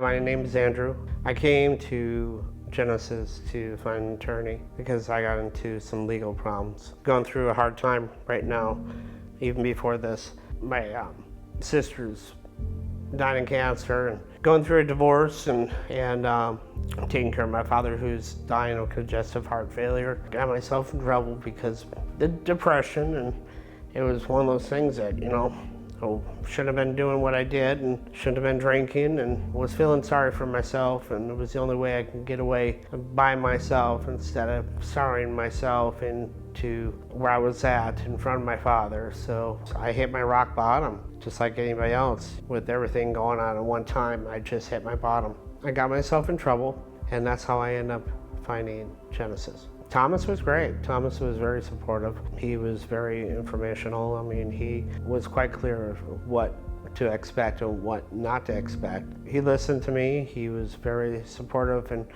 My name is Andrew. I came to Genesis to find an attorney because I got into some legal problems. Going through a hard time right now, even before this. My sister's dying of cancer and going through a divorce and taking care of my father who's dying of congestive heart failure. Got myself in trouble because the depression, and it was one of those things that, shouldn't have been doing what I did and shouldn't have been drinking, and was feeling sorry for myself, and it was the only way I could get away by myself instead of sorrying myself into where I was at in front of my father. So I hit my rock bottom, just like anybody else. With everything going on at one time, I just hit my bottom. I got myself in trouble, and that's how I ended up finding Genesis. Thomas was great. Thomas was very supportive. He was very informational. I mean, he was quite clear of what to expect and what not to expect. He listened to me. He was very supportive in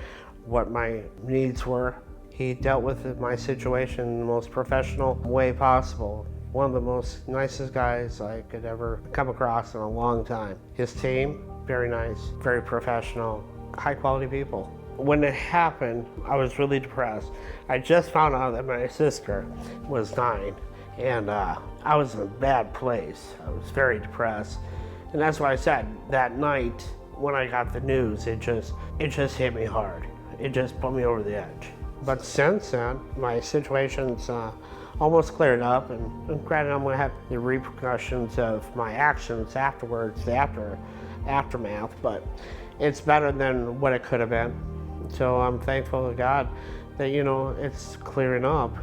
what my needs were. He dealt with my situation in the most professional way possible. One of the most nicest guys I could ever come across in a long time. His team, very nice, very professional, high quality people. When it happened, I was really depressed. I just found out that my sister was dying, and I was in a bad place. I was very depressed, and that's why I said that night when I got the news, it just hit me hard. It just put me over the edge. But since then, my situation's almost cleared up, and granted, I'm gonna have the repercussions of my actions afterwards, the aftermath, but it's better than what it could have been. So I'm thankful to God that, it's clearing up,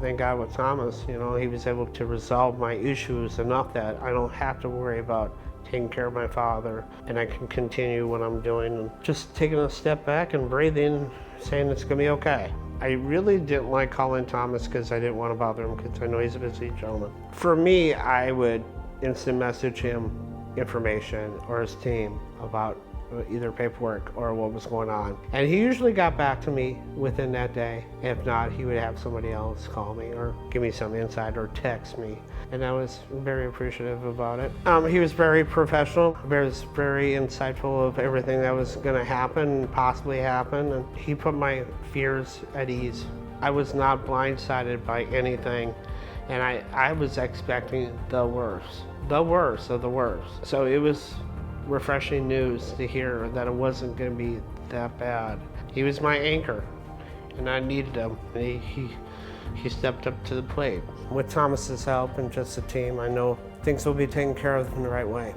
Thank God with Thomas, he was able to resolve my issues enough that I don't have to worry about taking care of my father, and I can continue what I'm doing and just taking a step back and breathing, saying it's gonna be okay. I really didn't like calling Thomas because I didn't want to bother him because I know he's a busy gentleman. For me, I would instant message him information or his team about either paperwork or what was going on. And he usually got back to me within that day. If not, he would have somebody else call me or give me some insight or text me. And I was very appreciative about it. He was very professional, was very insightful of everything that was gonna happen, possibly happen, and he put my fears at ease. I was not blindsided by anything, and I was expecting the worst of the worst. So it was refreshing news to hear that it wasn't going to be that bad. He was my anchor, and I needed him. He stepped up to the plate. With Thomas's help and just the team, I know things will be taken care of in the right way.